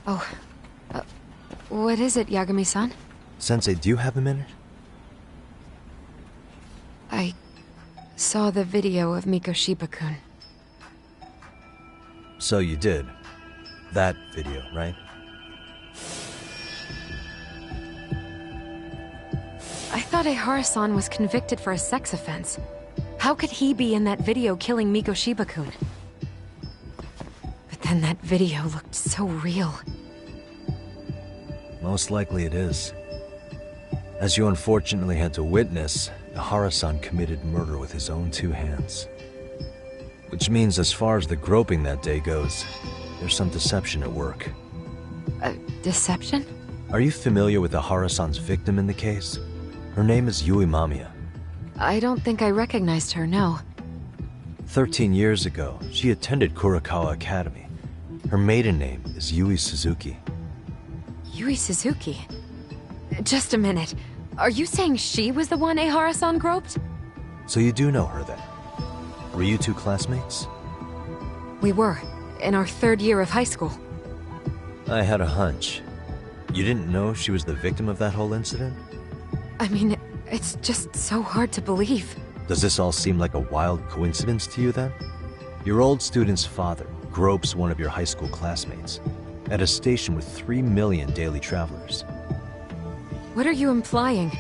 Oh, what is it, Yagami-san? Sensei, do you have a minute? I saw the video of Mikoshiba-kun. So you did. That video, right? I thought Ehara-san was convicted for a sex offense. How could he be in that video killing Mikoshiba-kun? But then that video looked so real. Most likely it is. As you unfortunately had to witness, Ehara-san committed murder with his own two hands. Which means as far as the groping that day goes, there's some deception at work. Deception? Are you familiar with Ehara-san's victim in the case? Her name is Yui Mamiya. I don't think I recognized her, no. 13 years ago, she attended Kurakawa Academy. Her maiden name is Yui Suzuki. Yui Suzuki? Just a minute. Are you saying she was the one Ehara-san groped? So you do know her then? Were you two classmates? We were, in our third year of high school. I had a hunch. You didn't know she was the victim of that whole incident? I mean, it's just so hard to believe. Does this all seem like a wild coincidence to you then? Your old student's father gropes one of your high school classmates at a station with 3 million daily travelers. What are you implying?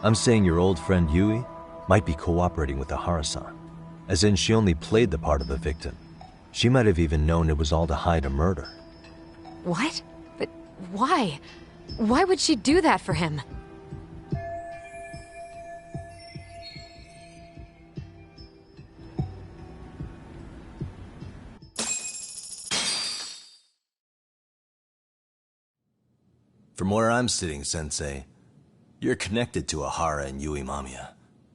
I'm saying your old friend Yui might be cooperating with Ehara-san, as in she only played the part of a victim. She might have even known it was all to hide a murder. What? But why? Why would she do that for him? From where I'm sitting, Sensei, you're connected to Ehara and Yui Mamiya.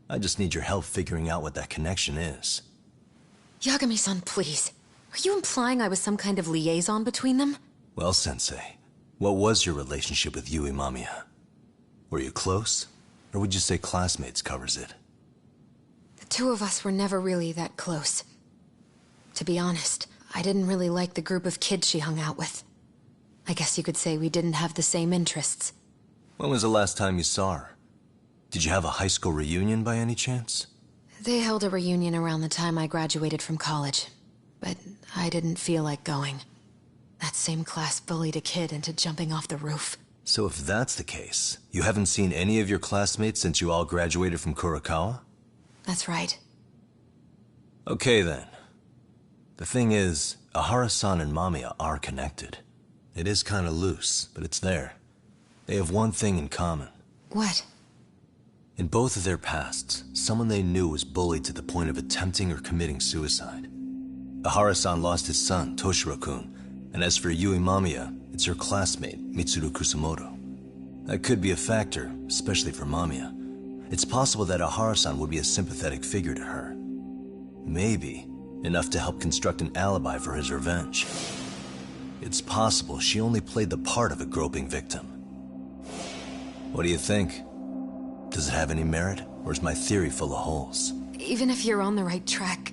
I just need your help figuring out what that connection is. Yagami-san, please. Are you implying I was some kind of liaison between them? Well, Sensei, what was your relationship with Yui Mamiya? Were you close? Or would you say classmates covers it? The two of us were never really that close. To be honest, I didn't really like the group of kids she hung out with. I guess you could say we didn't have the same interests. When was the last time you saw her? Did you have a high school reunion by any chance? They held a reunion around the time I graduated from college, but I didn't feel like going. That same class bullied a kid into jumping off the roof. So if that's the case, you haven't seen any of your classmates since you all graduated from Kurakawa? That's right. Okay then. The thing is, Ehara-san and Mamiya are connected. It is kinda loose, but it's there. They have one thing in common. What? In both of their pasts, someone they knew was bullied to the point of attempting or committing suicide. Ehara-san lost his son, Toshiro-kun, and as for Yui Mamiya, it's her classmate, Mitsuru Kusamoto. That could be a factor, especially for Mamiya. It's possible that Ehara-san would be a sympathetic figure to her. Maybe enough to help construct an alibi for his revenge. It's possible she only played the part of a groping victim. What do you think? Does it have any merit, or is my theory full of holes? Even if you're on the right track...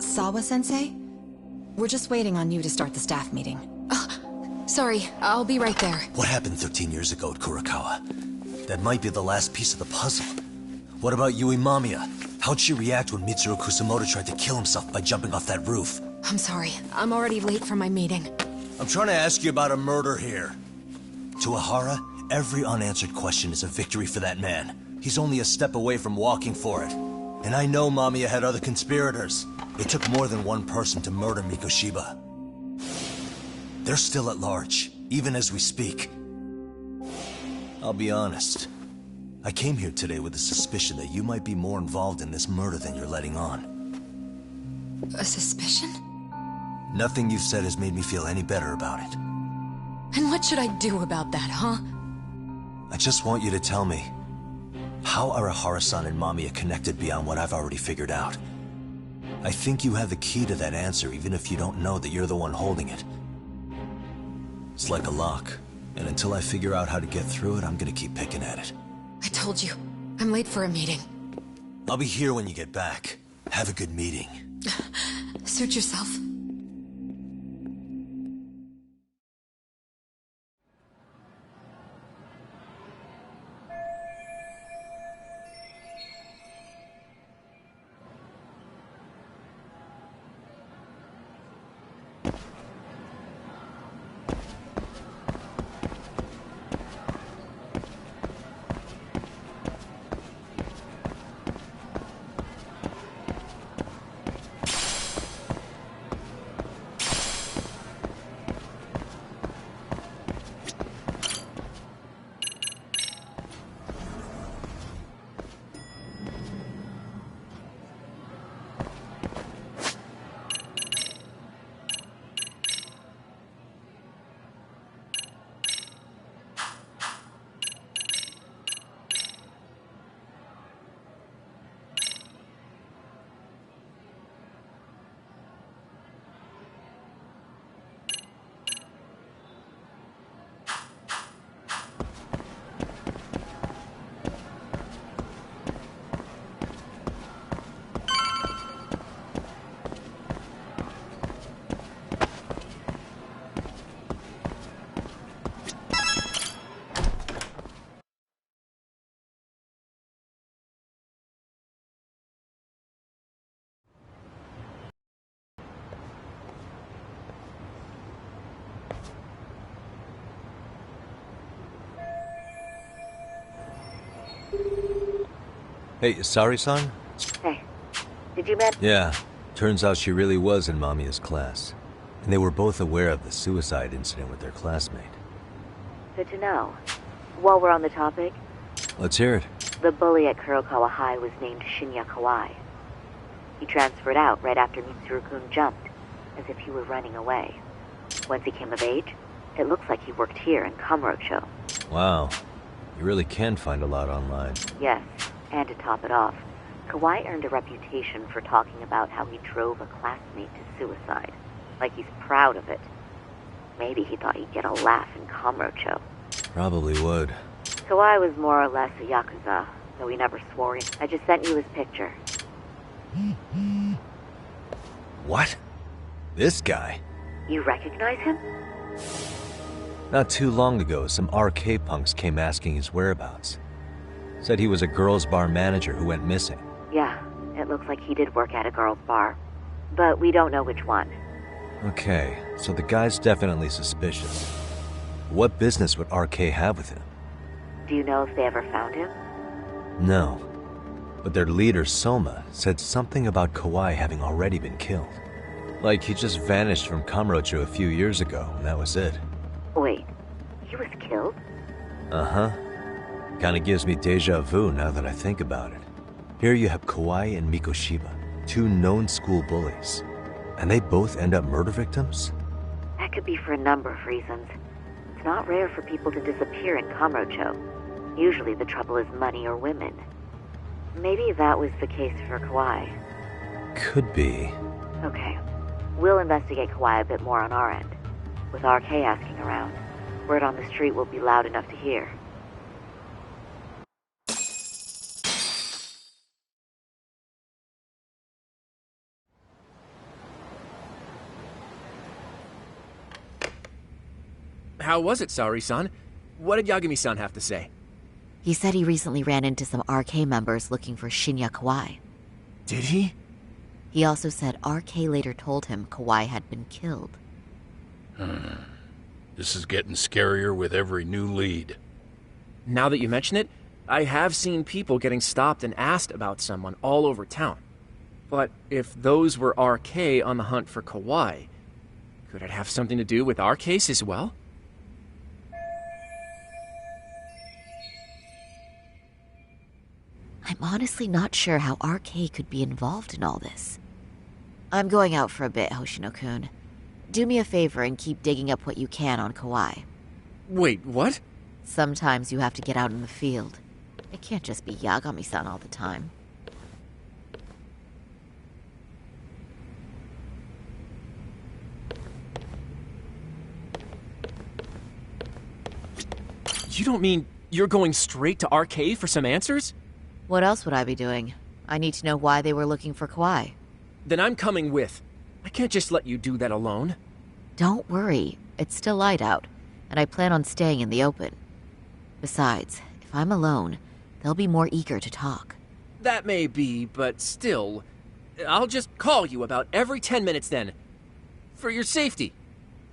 Sawa-sensei? We're just waiting on you to start the staff meeting. Sorry, I'll be right there. What happened 13 years ago at Kurakawa? That might be the last piece of the puzzle. What about Yui Mamiya? How'd she react when Mitsuru Kusamoto tried to kill himself by jumping off that roof? I'm sorry, I'm already late for my meeting. I'm trying to ask you about a murder here. To Ehara, every unanswered question is a victory for that man. He's only a step away from walking for it. And I know Mamiya had other conspirators. It took more than one person to murder Mikoshiba. They're still at large, even as we speak. I'll be honest. I came here today with the suspicion that you might be more involved in this murder than you're letting on. A suspicion? Nothing you've said has made me feel any better about it. And what should I do about that, huh? I just want you to tell me, how are Ehara-san and Mamiya connected beyond what I've already figured out? I think you have the key to that answer, even if you don't know that you're the one holding it. It's like a lock, and until I figure out how to get through it, I'm gonna keep picking at it. I told you, I'm late for a meeting. I'll be here when you get back. Have a good meeting. Suit yourself. Hey, Sari-san? Hey, did you met? Yeah, turns out she really was in Mamiya's class. And they were both aware of the suicide incident with their classmate. Good to know. While we're on the topic, Let's hear it. the bully at Kurokawa High was named Shinya Kawai. He transferred out right after Mitsuru-kun jumped, as if he were running away. Once he came of age, it looks like he worked here in Kamurocho. Wow. You really can find a lot online. Yes, and to top it off, Kawai earned a reputation for talking about how he drove a classmate to suicide. Like he's proud of it. Maybe he thought he'd get a laugh in Kamurocho. Probably would. Kawai was more or less a Yakuza, though he never swore it. I just sent you his picture. What? This guy? You recognize him? Not too long ago, some RK punks came asking his whereabouts. Said he was a girls' bar manager who went missing. Yeah, it looks like he did work at a girl's bar. But we don't know which one. Okay, so the guy's definitely suspicious. What business would RK have with him? Do you know if they ever found him? No. But their leader, Soma, said something about Kawai having already been killed. Like he just vanished from Kamurocho a few years ago, and that was it. Wait, he was killed? Uh-huh. Kinda gives me deja vu now that I think about it. Here you have Kawai and Mikoshiba, two known school bullies. And they both end up murder victims? That could be for a number of reasons. It's not rare for people to disappear in Kamurocho. Usually the trouble is money or women. Maybe that was the case for Kawai. Could be. Okay. We'll investigate Kawai a bit more on our end. With RK asking around, word on the street will be loud enough to hear. How was it, Saori-san? What did Yagami-san have to say? He said he recently ran into some RK members looking for Shinya Kawai. Did he? He also said RK later told him Kawai had been killed. This is getting scarier with every new lead. Now that you mention it, I have seen people getting stopped and asked about someone all over town. But if those were RK on the hunt for Kawai, could it have something to do with our case as well? I'm honestly not sure how RK could be involved in all this. I'm going out for a bit, Hoshino-kun. Do me a favor and keep digging up what you can on Kawai. Wait, what? Sometimes you have to get out in the field. It can't just be Yagami-san all the time. You don't mean you're going straight to RK for some answers? What else would I be doing? I need to know why they were looking for Kawai. Then I'm coming with. I can't just let you do that alone. Don't worry, it's still light out, and I plan on staying in the open. Besides, if I'm alone, they'll be more eager to talk. That may be, but still, I'll just call you about every 10 minutes then. For your safety.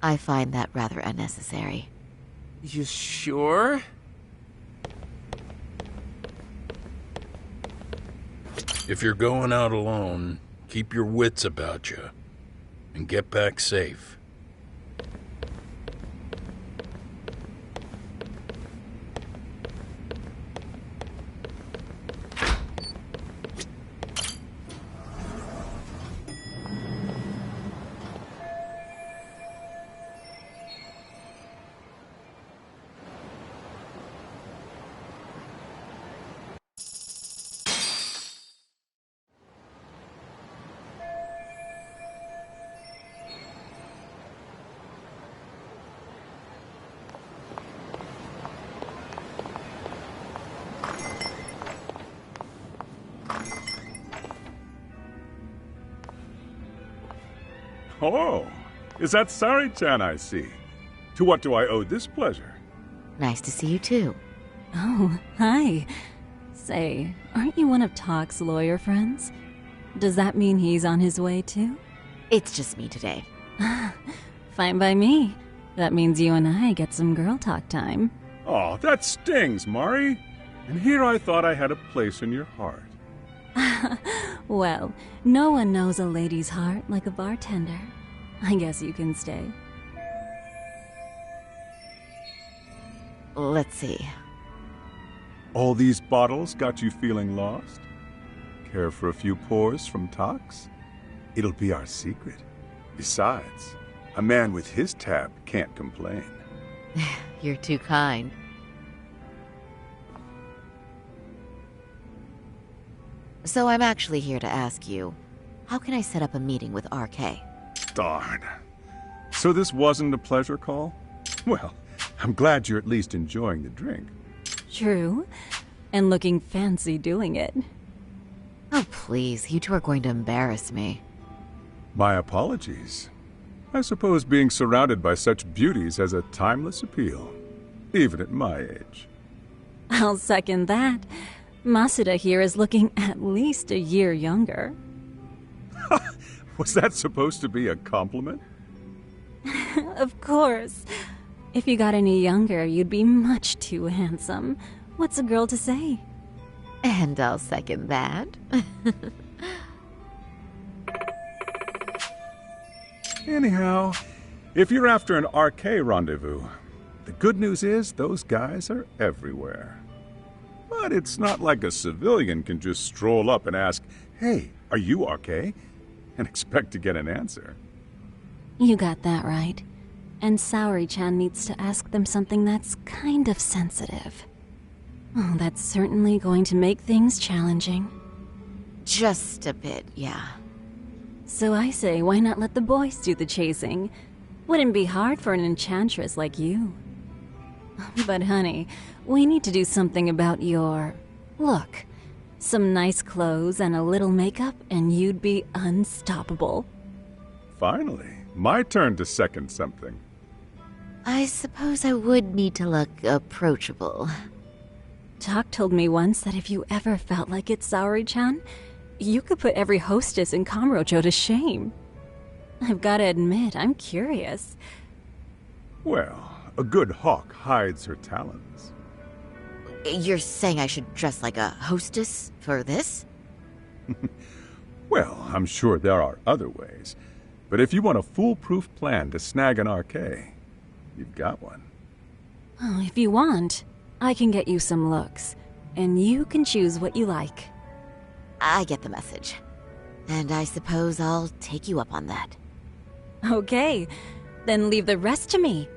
I find that rather unnecessary. You sure? If you're going out alone, keep your wits about you. And get back safe. Oh, is that Sari-chan I see? To what do I owe this pleasure? Nice to see you too. Oh, hi. Say, aren't you one of Talk's lawyer friends? Does that mean he's on his way too? It's just me today. Fine by me. That means you and I get some girl talk time. Oh, that stings, Mari. And here I thought I had a place in your heart. Well, no one knows a lady's heart like a bartender. I guess you can stay. Let's see. All these bottles got you feeling lost? Care for a few pours from Tox? It'll be our secret. Besides, a man with his tab can't complain. You're too kind. So I'm actually here to ask you, how can I set up a meeting with RK? Darn. So this wasn't a pleasure call? Well, I'm glad you're at least enjoying the drink. True. And looking fancy doing it. Oh, please, you two are going to embarrass me. My apologies. I suppose being surrounded by such beauties has a timeless appeal, even at my age. I'll second that. Masuda here is looking at least a year younger. Was that supposed to be a compliment? Of course. If you got any younger, you'd be much too handsome. What's a girl to say? And I'll second that. Anyhow, if you're after an RK rendezvous, the good news is those guys are everywhere. But it's not like a civilian can just stroll up and ask, "Hey, are you RK?" and expect to get an answer. You got that right. And Saori-chan needs to ask them something that's kind of sensitive. Oh, that's certainly going to make things challenging. Just a bit, yeah. So I say, why not let the boys do the chasing? Wouldn't be hard for an enchantress like you. But honey, we need to do something about your look. Some nice clothes and a little makeup, and you'd be unstoppable. Finally, my turn to second something. I suppose I would need to look approachable. Talk told me once that if you ever felt like it, Saori-chan, you could put every hostess in Kamurocho to shame. I've got to admit, I'm curious. Well, a good hawk hides her talons. You're saying I should dress like a hostess for this? Well, I'm sure there are other ways. But if you want a foolproof plan to snag an RK, you've got one. Oh, if you want, I can get you some looks, and you can choose what you like. I get the message. And I suppose I'll take you up on that. Okay, then leave the rest to me.